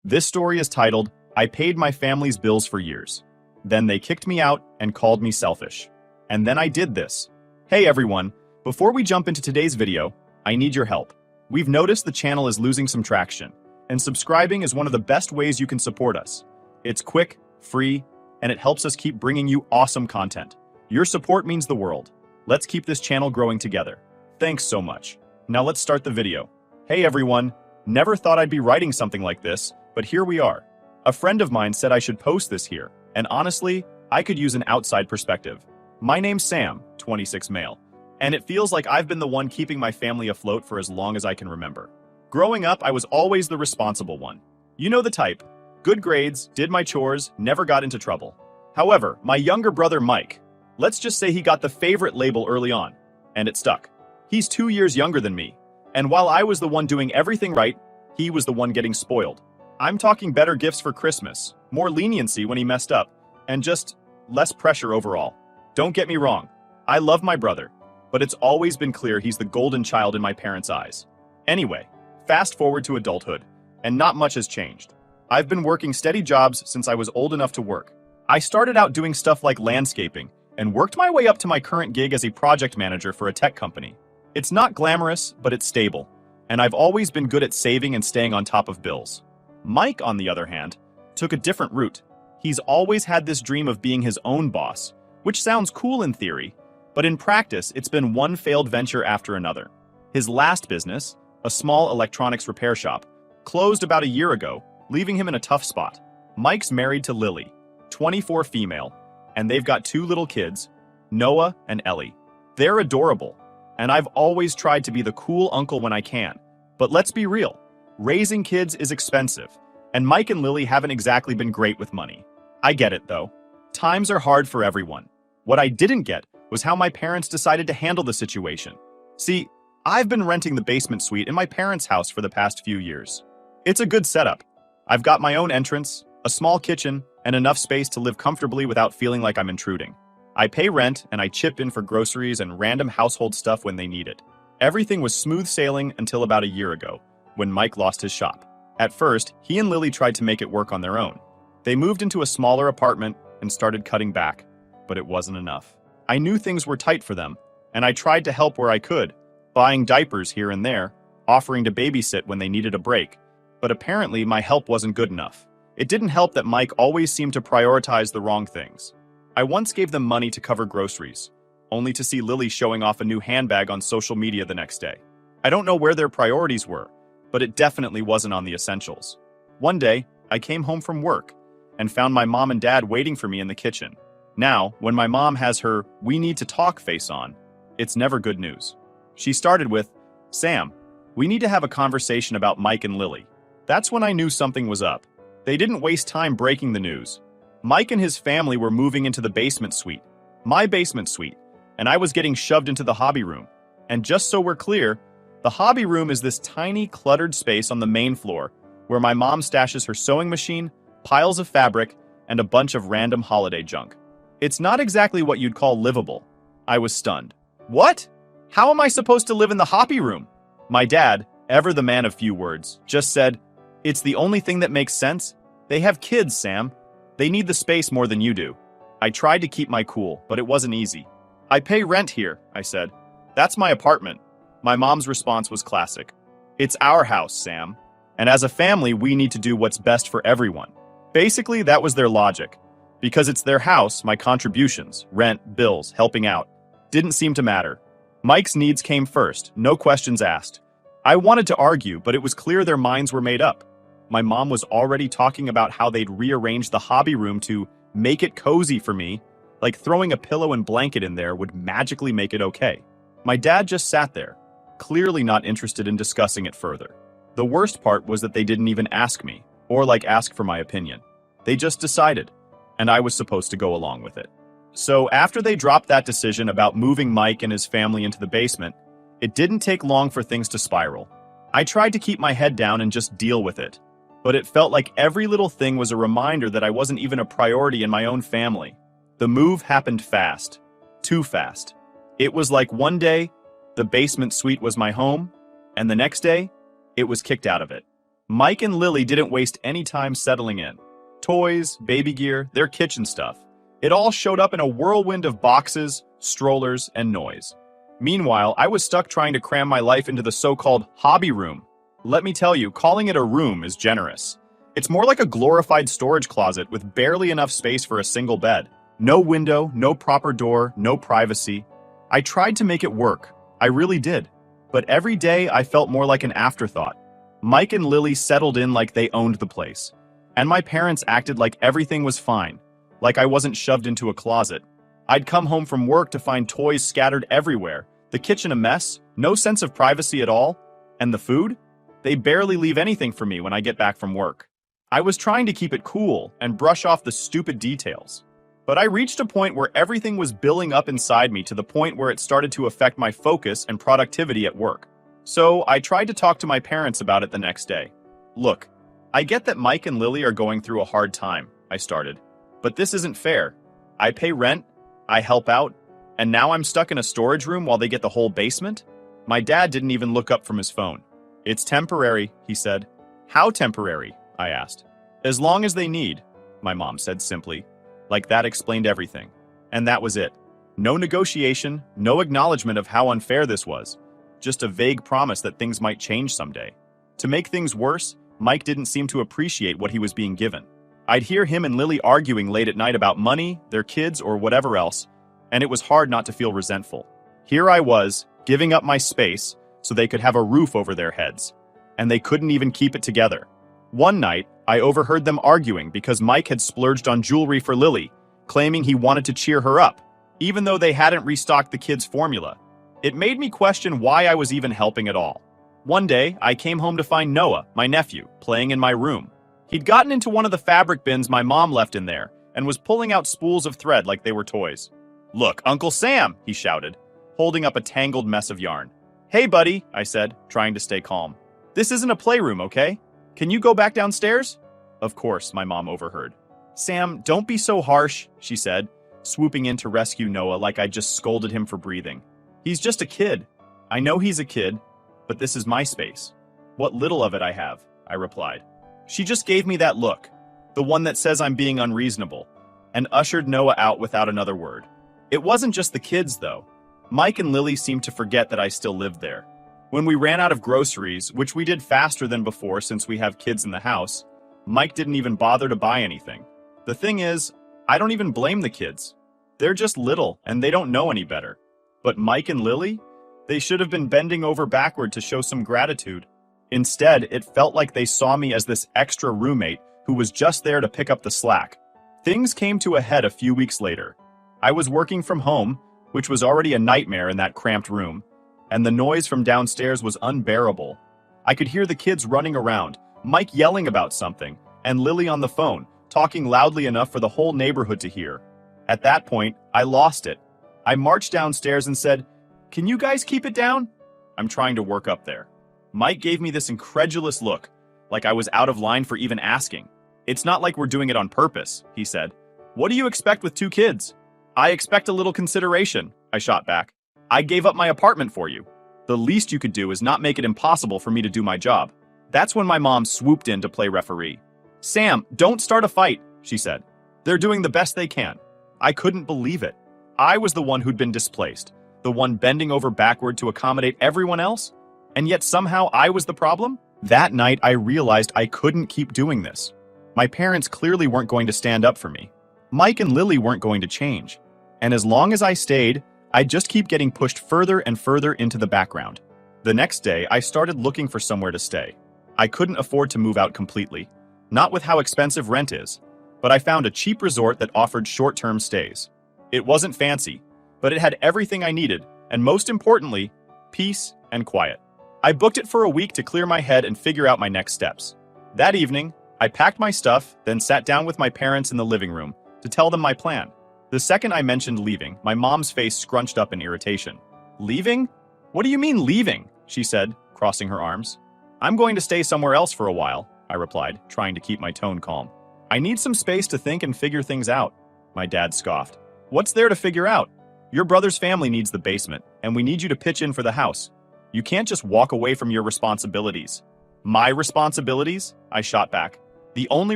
This story is titled, I Paid My Family's Bills for Years. Then they kicked me out and called me selfish. And then I did this. Hey everyone, before we jump into today's video, I need your help. We've noticed the channel is losing some traction, and subscribing is one of the best ways you can support us. It's quick, free, and it helps us keep bringing you awesome content. Your support means the world. Let's keep this channel growing together. Thanks so much. Now let's start the video. Hey everyone, never thought I'd be writing something like this, but here we are. A friend of mine said I should post this here, and honestly, I could use an outside perspective. My name's Sam, 26 male, and it feels like I've been the one keeping my family afloat for as long as I can remember. Growing up, I was always the responsible one. You know the type. Good grades, did my chores, never got into trouble. However, my younger brother Mike, let's just say he got the favorite label early on, and it stuck. He's 2 years younger than me, and while I was the one doing everything right, he was the one getting spoiled. I'm talking better gifts for Christmas, more leniency when he messed up, and just less pressure overall. Don't get me wrong, I love my brother, but it's always been clear he's the golden child in my parents' eyes. Anyway, fast forward to adulthood, and not much has changed. I've been working steady jobs since I was old enough to work. I started out doing stuff like landscaping, and worked my way up to my current gig as a project manager for a tech company. It's not glamorous, but it's stable, and I've always been good at saving and staying on top of bills. Mike, on the other hand, took a different route. He's always had this dream of being his own boss, which sounds cool in theory, but in practice, it's been one failed venture after another. His last business, a small electronics repair shop, closed about a year ago, leaving him in a tough spot. Mike's married to Lily, 24 female, and they've got 2 little kids, Noah and Ellie. They're adorable, and I've always tried to be the cool uncle when I can. But let's be real, raising kids is expensive, and Mike and Lily haven't exactly been great with money. I get it though. Times are hard for everyone. What I didn't get was how my parents decided to handle the situation. See, I've been renting the basement suite in my parents' house for the past few years. It's a good setup. I've got my own entrance, a small kitchen, and enough space to live comfortably without feeling like I'm intruding. I pay rent and I chip in for groceries and random household stuff when they need it. Everything was smooth sailing until about a year ago, when Mike lost his shop. At first, he and Lily tried to make it work on their own. They moved into a smaller apartment and started cutting back, but it wasn't enough. I knew things were tight for them, and I tried to help where I could, buying diapers here and there, offering to babysit when they needed a break. But apparently my help wasn't good enough. It didn't help that Mike always seemed to prioritize the wrong things. I once gave them money to cover groceries, only to see Lily showing off a new handbag on social media the next day. I don't know where their priorities were, but it definitely wasn't on the essentials. One day, I came home from work and found my mom and dad waiting for me in the kitchen. Now, when my mom has her "we need to talk" face on, it's never good news. She started with, "Sam, we need to have a conversation about Mike and Lily." That's when I knew something was up. They didn't waste time breaking the news. Mike and his family were moving into the basement suite, my basement suite, and I was getting shoved into the hobby room. And just so we're clear, the hobby room is this tiny, cluttered space on the main floor where my mom stashes her sewing machine, piles of fabric, and a bunch of random holiday junk. It's not exactly what you'd call livable. I was stunned. What? How am I supposed to live in the hobby room? My dad, ever the man of few words, just said, "It's the only thing that makes sense. They have kids, Sam. They need the space more than you do." I tried to keep my cool, but it wasn't easy. "I pay rent here," I said. "That's my apartment." My mom's response was classic. "It's our house, Sam. And as a family, we need to do what's best for everyone." Basically, that was their logic. Because it's their house, my contributions, rent, bills, helping out, didn't seem to matter. Mike's needs came first, no questions asked. I wanted to argue, but it was clear their minds were made up. My mom was already talking about how they'd rearrange the hobby room to make it cozy for me, like throwing a pillow and blanket in there would magically make it okay. My dad just sat there, clearly not interested in discussing it further. The worst part was that they didn't even ask me, or ask for my opinion. They just decided, and I was supposed to go along with it. So after they dropped that decision about moving Mike and his family into the basement, it didn't take long for things to spiral. I tried to keep my head down and just deal with it, but it felt like every little thing was a reminder that I wasn't even a priority in my own family. The move happened fast. Too fast. It was like one day, the basement suite was my home, and the next day, it was kicked out of it. Mike and Lily didn't waste any time settling in. Toys, baby gear, their kitchen stuff. It all showed up in a whirlwind of boxes, strollers, and noise. Meanwhile, I was stuck trying to cram my life into the so-called hobby room. Let me tell you, calling it a room is generous. It's more like a glorified storage closet with barely enough space for a single bed. No window, no proper door, no privacy. I tried to make it work. I really did. But every day I felt more like an afterthought. Mike and Lily settled in like they owned the place. And my parents acted like everything was fine, like I wasn't shoved into a closet. I'd come home from work to find toys scattered everywhere, the kitchen a mess, no sense of privacy at all. And the food? They barely leave anything for me when I get back from work. I was trying to keep it cool and brush off the stupid details. But I reached a point where everything was building up inside me to the point where it started to affect my focus and productivity at work. So I tried to talk to my parents about it the next day. Look, I get that Mike and Lily are going through a hard time, I started. But this isn't fair. I pay rent, I help out, and now I'm stuck in a storage room while they get the whole basement? My dad didn't even look up from his phone. It's temporary, he said. How temporary? I asked. As long as they need, my mom said simply. Like that explained everything. And that was it. No negotiation, no acknowledgement of how unfair this was. Just a vague promise that things might change someday. To make things worse, Mike didn't seem to appreciate what he was being given. I'd hear him and Lily arguing late at night about money, their kids, or whatever else, and it was hard not to feel resentful. Here I was, giving up my space so they could have a roof over their heads, and they couldn't even keep it together. One night, I overheard them arguing because Mike had splurged on jewelry for Lily, claiming he wanted to cheer her up, even though they hadn't restocked the kids' formula. It made me question why I was even helping at all. One day, I came home to find Noah, my nephew, playing in my room. He'd gotten into one of the fabric bins my mom left in there and was pulling out spools of thread like they were toys. "Look, Uncle Sam," he shouted, holding up a tangled mess of yarn. "Hey, buddy," I said, trying to stay calm. "This isn't a playroom, okay? Can you go back downstairs?" Of course, my mom overheard. "Sam, don't be so harsh," she said, swooping in to rescue Noah like I'd just scolded him for breathing. "He's just a kid. I know he's a kid, but this is my space. What little of it I have," I replied. She just gave me that look, the one that says I'm being unreasonable, and ushered Noah out without another word. It wasn't just the kids, though. Mike and Lily seemed to forget that I still lived there. When we ran out of groceries, which we did faster than before since we have kids in the house, Mike didn't even bother to buy anything. The thing is, I don't even blame the kids. They're just little, and they don't know any better. But Mike and Lily? They should have been bending over backward to show some gratitude. Instead, it felt like they saw me as this extra roommate who was just there to pick up the slack. Things came to a head a few weeks later. I was working from home, which was already a nightmare in that cramped room, and the noise from downstairs was unbearable. I could hear the kids running around, Mike yelling about something, and Lily on the phone, talking loudly enough for the whole neighborhood to hear. At that point, I lost it. I marched downstairs and said, "Can you guys keep it down? I'm trying to work up there." Mike gave me this incredulous look, like I was out of line for even asking. "It's not like we're doing it on purpose," he said. "What do you expect with 2 kids?" "I expect a little consideration," I shot back. "I gave up my apartment for you. The least you could do is not make it impossible for me to do my job." That's when my mom swooped in to play referee. "Sam, don't start a fight," she said. "They're doing the best they can." I couldn't believe it. I was the one who'd been displaced, the one bending over backward to accommodate everyone else, and yet somehow I was the problem? That night, I realized I couldn't keep doing this. My parents clearly weren't going to stand up for me. Mike and Lily weren't going to change. And as long as I stayed, I'd just keep getting pushed further and further into the background. The next day, I started looking for somewhere to stay. I couldn't afford to move out completely, not with how expensive rent is, but I found a cheap resort that offered short-term stays. It wasn't fancy, but it had everything I needed, and most importantly, peace and quiet. I booked it for a week to clear my head and figure out my next steps. That evening, I packed my stuff, then sat down with my parents in the living room to tell them my plan. The second I mentioned leaving, my mom's face scrunched up in irritation. "Leaving? What do you mean leaving?" she said, crossing her arms. "I'm going to stay somewhere else for a while," I replied, trying to keep my tone calm. "I need some space to think and figure things out," my dad scoffed. "What's there to figure out? Your brother's family needs the basement, and we need you to pitch in for the house. You can't just walk away from your responsibilities." My responsibilities? I shot back. The only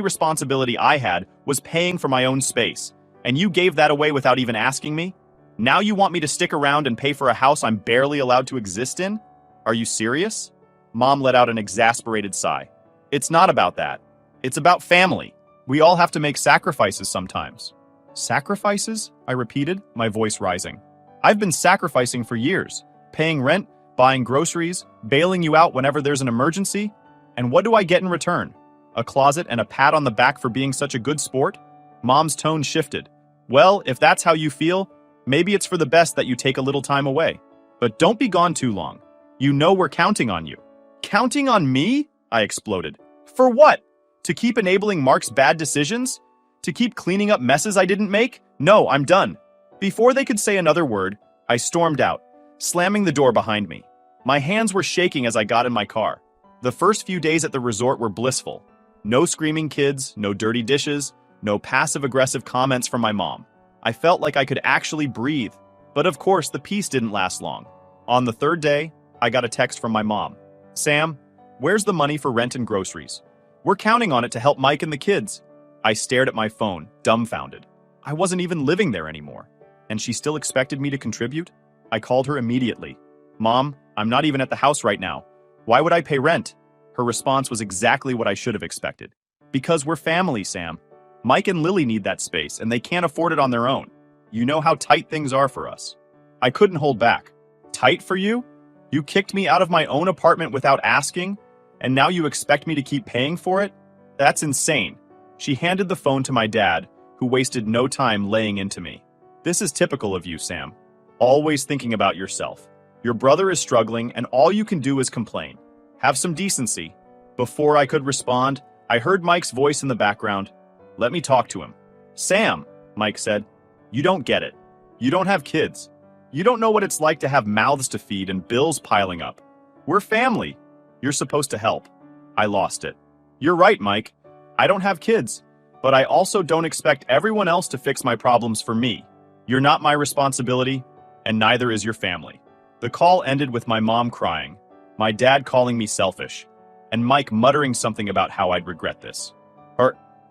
responsibility I had was paying for my own space, and you gave that away without even asking me? Now you want me to stick around and pay for a house I'm barely allowed to exist in? Are you serious? Mom let out an exasperated sigh. It's not about that. It's about family. We all have to make sacrifices sometimes. Sacrifices? I repeated, my voice rising. I've been sacrificing for years, paying rent, buying groceries, bailing you out whenever there's an emergency. And what do I get in return? A closet and a pat on the back for being such a good sport? Mom's tone shifted. Well, if that's how you feel, maybe it's for the best that you take a little time away. But don't be gone too long. You know we're counting on you. Counting on me? I exploded. For what? To keep enabling Mark's bad decisions? To keep cleaning up messes I didn't make? No, I'm done. Before they could say another word, I stormed out, slamming the door behind me. My hands were shaking as I got in my car. The first few days at the resort were blissful. No screaming kids, no dirty dishes, no passive-aggressive comments from my mom. I felt like I could actually breathe. But of course, the peace didn't last long. On the third day, I got a text from my mom. Sam, where's the money for rent and groceries? We're counting on it to help Mike and the kids. I stared at my phone, dumbfounded. I wasn't even living there anymore. And she still expected me to contribute? I called her immediately. Mom, I'm not even at the house right now. Why would I pay rent? Her response was exactly what I should have expected. Because we're family, Sam. Mike and Lily need that space, and they can't afford it on their own. You know how tight things are for us. I couldn't hold back. Tight for you? You kicked me out of my own apartment without asking, and now you expect me to keep paying for it? That's insane. She handed the phone to my dad, who wasted no time laying into me. This is typical of you, Sam. Always thinking about yourself. Your brother is struggling, and all you can do is complain. Have some decency. Before I could respond, I heard Mike's voice in the background. Let me talk to him. Sam, Mike said, you don't get it. You don't have kids. You don't know what it's like to have mouths to feed and bills piling up. We're family. You're supposed to help. I lost it. You're right, Mike. I don't have kids, but I also don't expect everyone else to fix my problems for me. You're not my responsibility, and neither is your family. The call ended with my mom crying, my dad calling me selfish, and Mike muttering something about how I'd regret this.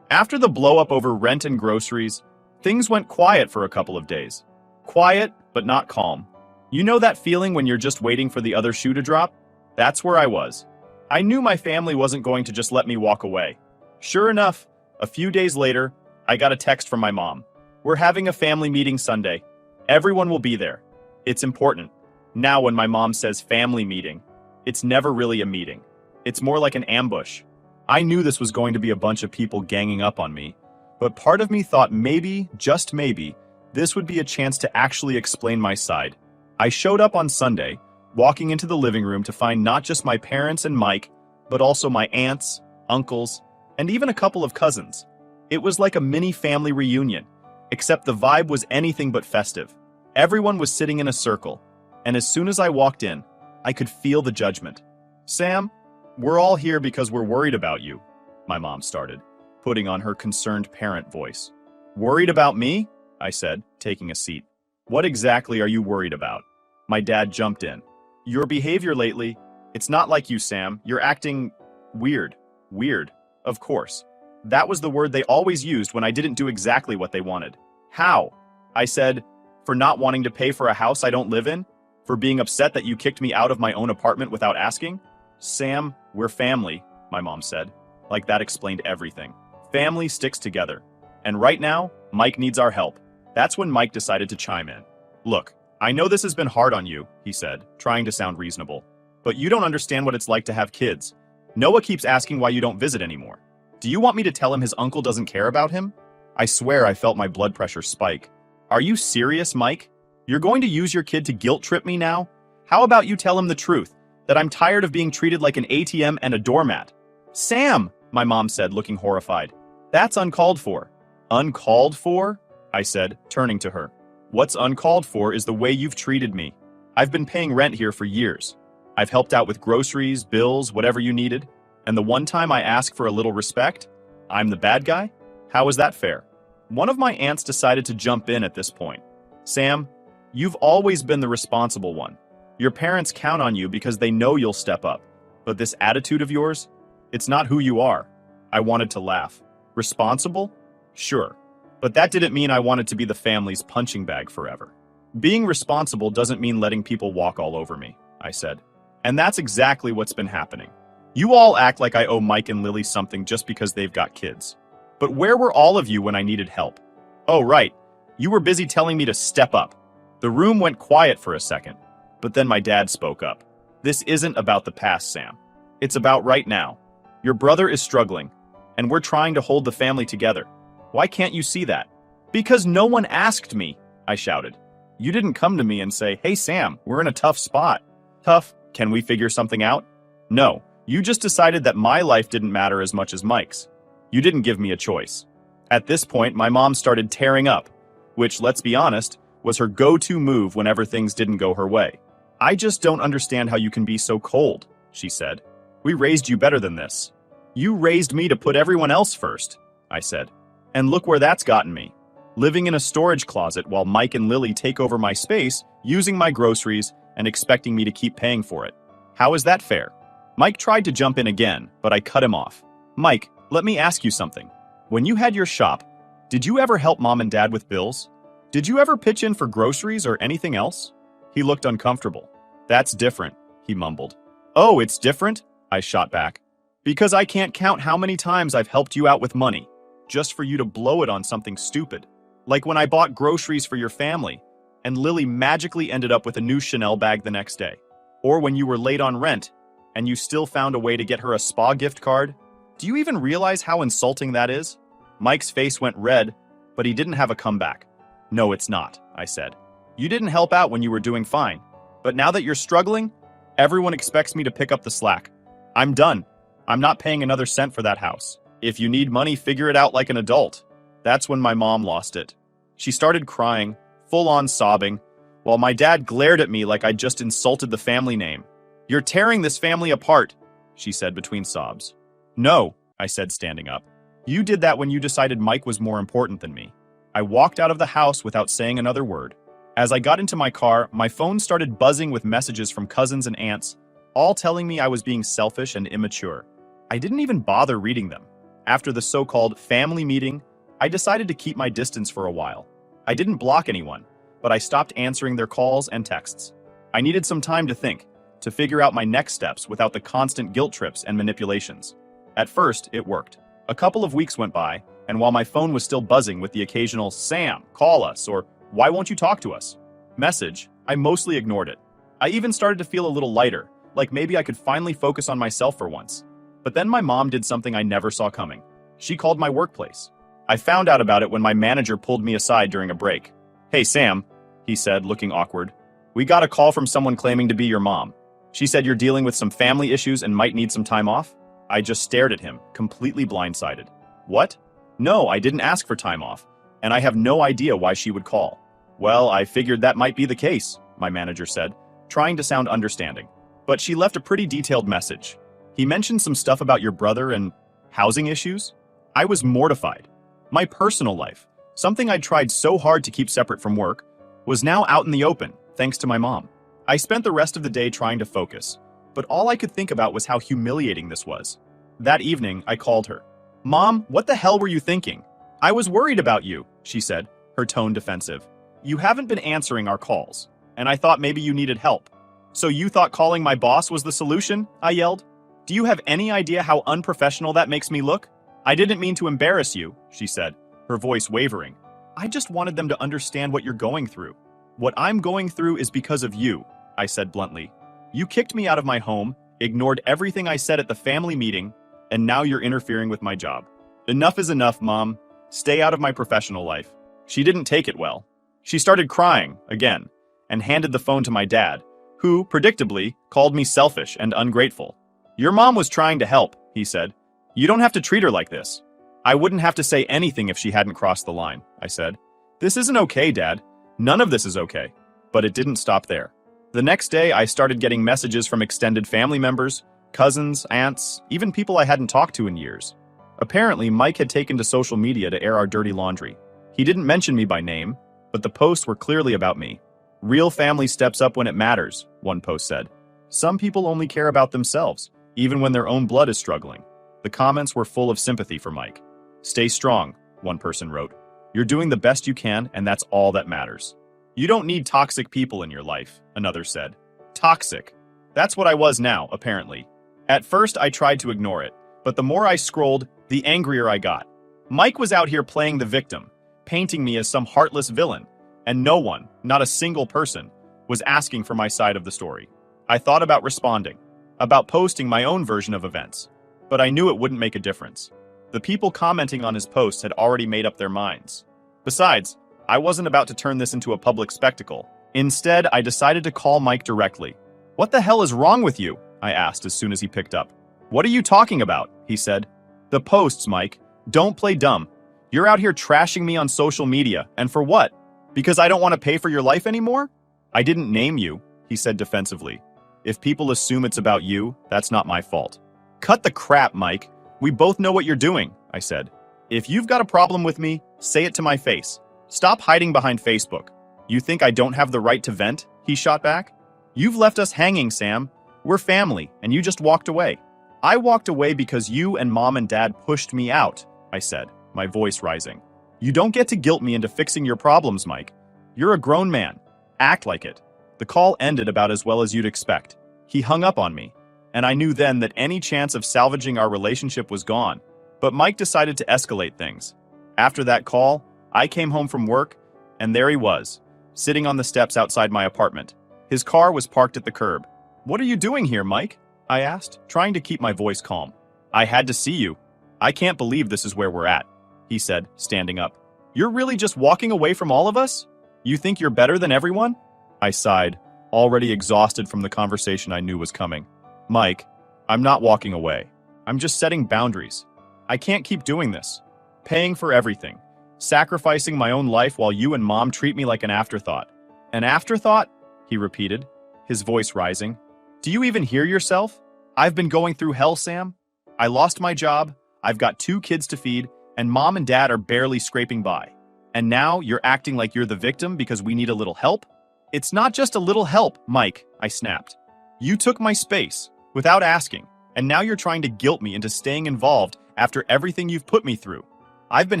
After the blow-up over rent and groceries, things went quiet for a couple of days. Quiet, but not calm. You know that feeling when you're just waiting for the other shoe to drop? That's where I was. I knew my family wasn't going to just let me walk away. Sure enough, a few days later, I got a text from my mom. We're having a family meeting Sunday. Everyone will be there. It's important. Now when my mom says family meeting, it's never really a meeting. It's more like an ambush. I knew this was going to be a bunch of people ganging up on me, but part of me thought maybe, just maybe, this would be a chance to actually explain my side. I showed up on Sunday, walking into the living room to find not just my parents and Mike, but also my aunts, uncles, and even a couple of cousins. It was like a mini family reunion, except the vibe was anything but festive. Everyone was sitting in a circle, and as soon as I walked in, I could feel the judgment. Sam, we're all here because we're worried about you, my mom started, putting on her concerned parent voice. Worried about me? I said, taking a seat. What exactly are you worried about? My dad jumped in. Your behavior lately, it's not like you, Sam. You're acting weird. Weird, of course. That was the word they always used when I didn't do exactly what they wanted. How? I said, for not wanting to pay for a house I don't live in? For being upset that you kicked me out of my own apartment without asking? Sam, we're family, my mom said. Like that explained everything. Family sticks together. And right now, Mike needs our help. That's when Mike decided to chime in. Look, I know this has been hard on you, he said, trying to sound reasonable. But you don't understand what it's like to have kids. Noah keeps asking why you don't visit anymore. Do you want me to tell him his uncle doesn't care about him? I swear I felt my blood pressure spike. Are you serious, Mike? You're going to use your kid to guilt trip me now? How about you tell him the truth, that I'm tired of being treated like an ATM and a doormat? Sam, my mom said, looking horrified. That's uncalled for. Uncalled for? I said, turning to her. What's uncalled for is the way you've treated me. I've been paying rent here for years. I've helped out with groceries, bills, whatever you needed. And the one time I ask for a little respect, I'm the bad guy? How is that fair? One of my aunts decided to jump in at this point. Sam, you've always been the responsible one. Your parents count on you because they know you'll step up. But this attitude of yours, it's not who you are. I wanted to laugh. Responsible? Sure. But that didn't mean I wanted to be the family's punching bag forever. Being responsible doesn't mean letting people walk all over me, I said. And that's exactly what's been happening. You all act like I owe Mike and Lily something just because they've got kids. But where were all of you when I needed help? Oh, right. You were busy telling me to step up. The room went quiet for a second, but then my dad spoke up. This isn't about the past, Sam. It's about right now. Your brother is struggling, and we're trying to hold the family together. Why can't you see that? Because no one asked me, I shouted. You didn't come to me and say, hey Sam, we're in a tough spot. Tough? Can we figure something out? No, you just decided that my life didn't matter as much as Mike's. You didn't give me a choice. At this point, my mom started tearing up, which, let's be honest, was her go-to move whenever things didn't go her way. I just don't understand how you can be so cold, she said. We raised you better than this. You raised me to put everyone else first, I said. And look where that's gotten me. Living in a storage closet while Mike and Lily take over my space, using my groceries, and expecting me to keep paying for it. How is that fair? Mike tried to jump in again, but I cut him off. Mike, let me ask you something. When you had your shop, did you ever help Mom and Dad with bills? Did you ever pitch in for groceries or anything else? He looked uncomfortable. That's different, he mumbled. Oh, it's different? I shot back. Because I can't count how many times I've helped you out with money, just for you to blow it on something stupid. Like when I bought groceries for your family, and Lily magically ended up with a new Chanel bag the next day. Or when you were late on rent, and you still found a way to get her a spa gift card. Do you even realize how insulting that is? Mike's face went red, but he didn't have a comeback. No, it's not, I said. You didn't help out when you were doing fine. But now that you're struggling, everyone expects me to pick up the slack. I'm done. I'm not paying another cent for that house. If you need money, figure it out like an adult. That's when my mom lost it. She started crying, full-on sobbing, while my dad glared at me like I'd just insulted the family name. You're tearing this family apart, she said between sobs. No, I said, standing up. You did that when you decided Mike was more important than me. I walked out of the house without saying another word. As I got into my car, my phone started buzzing with messages from cousins and aunts, all telling me I was being selfish and immature. I didn't even bother reading them. After the so-called family meeting, I decided to keep my distance for a while. I didn't block anyone, but I stopped answering their calls and texts. I needed some time to think, to figure out my next steps without the constant guilt trips and manipulations. At first, it worked. A couple of weeks went by, and while my phone was still buzzing with the occasional "Sam, call us," or "Why won't you talk to us?" message, I mostly ignored it. I even started to feel a little lighter, like maybe I could finally focus on myself for once. But then my mom did something I never saw coming. She called my workplace. I found out about it when my manager pulled me aside during a break. Hey Sam, he said, looking awkward. We got a call from someone claiming to be your mom. She said you're dealing with some family issues and might need some time off. I just stared at him, completely blindsided. What? No, I didn't ask for time off, and I have no idea why she would call. Well, I figured that might be the case, my manager said, trying to sound understanding. But she left a pretty detailed message. He mentioned some stuff about your brother and housing issues. I was mortified. My personal life, something I'd tried so hard to keep separate from work, was now out in the open, thanks to my mom. I spent the rest of the day trying to focus, but all I could think about was how humiliating this was. That evening, I called her. Mom, what the hell were you thinking? I was worried about you, she said, her tone defensive. You haven't been answering our calls, and I thought maybe you needed help. So you thought calling my boss was the solution? I yelled. Do you have any idea how unprofessional that makes me look? I didn't mean to embarrass you, she said, her voice wavering. I just wanted them to understand what you're going through. What I'm going through is because of you, I said bluntly. You kicked me out of my home, ignored everything I said at the family meeting, and now you're interfering with my job. Enough is enough, Mom. Stay out of my professional life. She didn't take it well. She started crying, again, and handed the phone to my dad, who, predictably, called me selfish and ungrateful. Your mom was trying to help, he said. You don't have to treat her like this. I wouldn't have to say anything if she hadn't crossed the line, I said. This isn't okay, Dad. None of this is okay. But it didn't stop there. The next day, I started getting messages from extended family members, cousins, aunts, even people I hadn't talked to in years. Apparently, Mike had taken to social media to air our dirty laundry. He didn't mention me by name, but the posts were clearly about me. Real family steps up when it matters, one post said. Some people only care about themselves, even when their own blood is struggling. The comments were full of sympathy for Mike. "Stay strong," one person wrote. "You're doing the best you can, and that's all that matters." "You don't need toxic people in your life," another said. Toxic. That's what I was now, apparently. At first, I tried to ignore it, but the more I scrolled, the angrier I got. Mike was out here playing the victim, painting me as some heartless villain, and no one, not a single person, was asking for my side of the story. I thought about responding, about posting my own version of events, but I knew it wouldn't make a difference. The people commenting on his posts had already made up their minds. Besides, I wasn't about to turn this into a public spectacle. Instead, I decided to call Mike directly. "What the hell is wrong with you?" I asked as soon as he picked up. "What are you talking about?" he said. "The posts, Mike. Don't play dumb. You're out here trashing me on social media, and for what? Because I don't want to pay for your life anymore?" "I didn't name you," he said defensively. "If people assume it's about you, that's not my fault." "Cut the crap, Mike. We both know what you're doing," I said. "If you've got a problem with me, say it to my face. Stop hiding behind Facebook." "You think I don't have the right to vent?" he shot back. "You've left us hanging, Sam. We're family, and you just walked away." "I walked away because you and Mom and Dad pushed me out," I said, my voice rising. "You don't get to guilt me into fixing your problems, Mike. You're a grown man. Act like it." The call ended about as well as you'd expect. He hung up on me, and I knew then that any chance of salvaging our relationship was gone. But Mike decided to escalate things. After that call, I came home from work, and there he was, sitting on the steps outside my apartment. His car was parked at the curb. "What are you doing here, Mike?" I asked, trying to keep my voice calm. "I had to see you. I can't believe this is where we're at," he said, standing up. "You're really just walking away from all of us? You think you're better than everyone?" I sighed, already exhausted from the conversation I knew was coming. "Mike, I'm not walking away. I'm just setting boundaries. I can't keep doing this. Paying for everything. Sacrificing my own life while you and Mom treat me like an afterthought." "An afterthought?" he repeated, his voice rising. "Do you even hear yourself? I've been going through hell, Sam. I lost my job, I've got 2 kids to feed, and Mom and Dad are barely scraping by. And now you're acting like you're the victim because we need a little help?" "It's not just a little help, Mike," I snapped. "You took my space, without asking, and now you're trying to guilt me into staying involved after everything you've put me through. I've been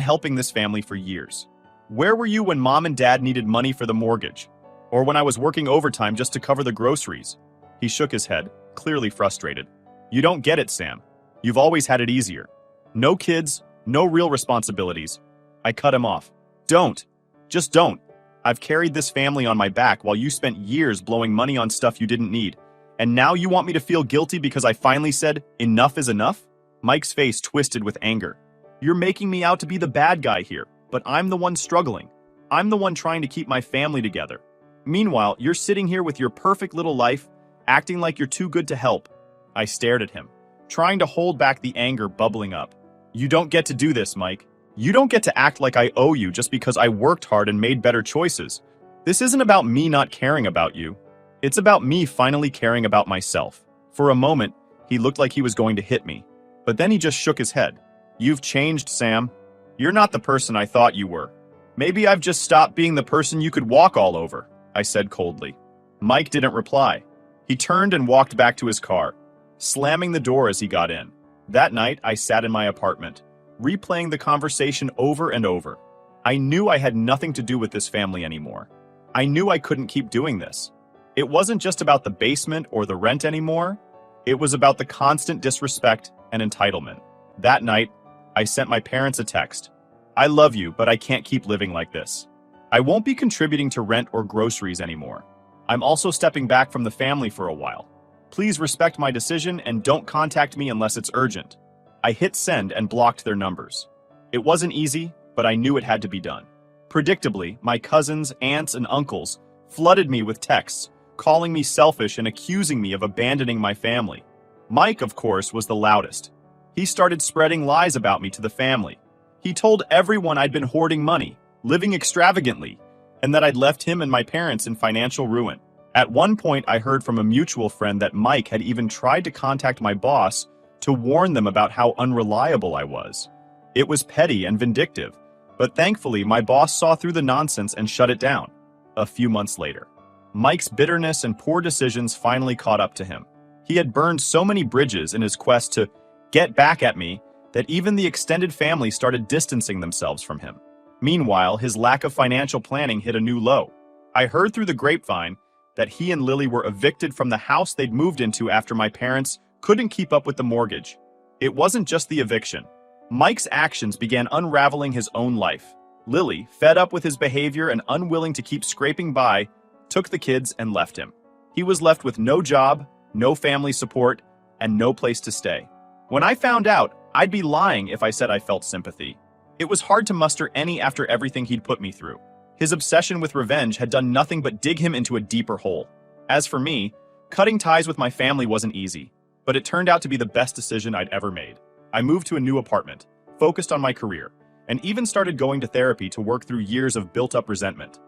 helping this family for years. Where were you when Mom and Dad needed money for the mortgage? Or when I was working overtime just to cover the groceries?" He shook his head, clearly frustrated. "You don't get it, Sam. You've always had it easier. No kids, no real responsibilities." I cut him off. "Don't. Just don't. I've carried this family on my back while you spent years blowing money on stuff you didn't need. And now you want me to feel guilty because I finally said, enough is enough?" Mike's face twisted with anger. "You're making me out to be the bad guy here, but I'm the one struggling. I'm the one trying to keep my family together. Meanwhile, you're sitting here with your perfect little life, acting like you're too good to help." I stared at him, trying to hold back the anger bubbling up. "You don't get to do this, Mike. You don't get to act like I owe you just because I worked hard and made better choices. This isn't about me not caring about you. It's about me finally caring about myself." For a moment, he looked like he was going to hit me, but then he just shook his head. "You've changed, Sam. You're not the person I thought you were. Maybe I've just stopped being the person you could walk all over," I said coldly. Mike didn't reply. He turned and walked back to his car, slamming the door as he got in. That night, I sat in my apartment, replaying the conversation over and over. I knew I had nothing to do with this family anymore. I knew I couldn't keep doing this. It wasn't just about the basement or the rent anymore. It was about the constant disrespect and entitlement. That night, I sent my parents a text. "I love you, but I can't keep living like this. I won't be contributing to rent or groceries anymore. I'm also stepping back from the family for a while. Please respect my decision and don't contact me unless it's urgent." I hit send and blocked their numbers. It wasn't easy, but I knew it had to be done. Predictably, my cousins, aunts, and uncles flooded me with texts, calling me selfish and accusing me of abandoning my family. Mike, of course, was the loudest. He started spreading lies about me to the family. He told everyone I'd been hoarding money, living extravagantly, and that I'd left him and my parents in financial ruin. At one point, I heard from a mutual friend that Mike had even tried to contact my boss to warn them about how unreliable I was. It was petty and vindictive, but thankfully my boss saw through the nonsense and shut it down. A few months later, Mike's bitterness and poor decisions finally caught up to him. He had burned so many bridges in his quest to get back at me that even the extended family started distancing themselves from him. Meanwhile, his lack of financial planning hit a new low. I heard through the grapevine that he and Lily were evicted from the house they'd moved into after my parents couldn't keep up with the mortgage. It wasn't just the eviction. Mike's actions began unraveling his own life. Lily, fed up with his behavior and unwilling to keep scraping by, took the kids and left him. He was left with no job, no family support, and no place to stay. When I found out, I'd be lying if I said I felt sympathy. It was hard to muster any after everything he'd put me through. His obsession with revenge had done nothing but dig him into a deeper hole. As for me, cutting ties with my family wasn't easy, but it turned out to be the best decision I'd ever made. I moved to a new apartment, focused on my career, and even started going to therapy to work through years of built-up resentment.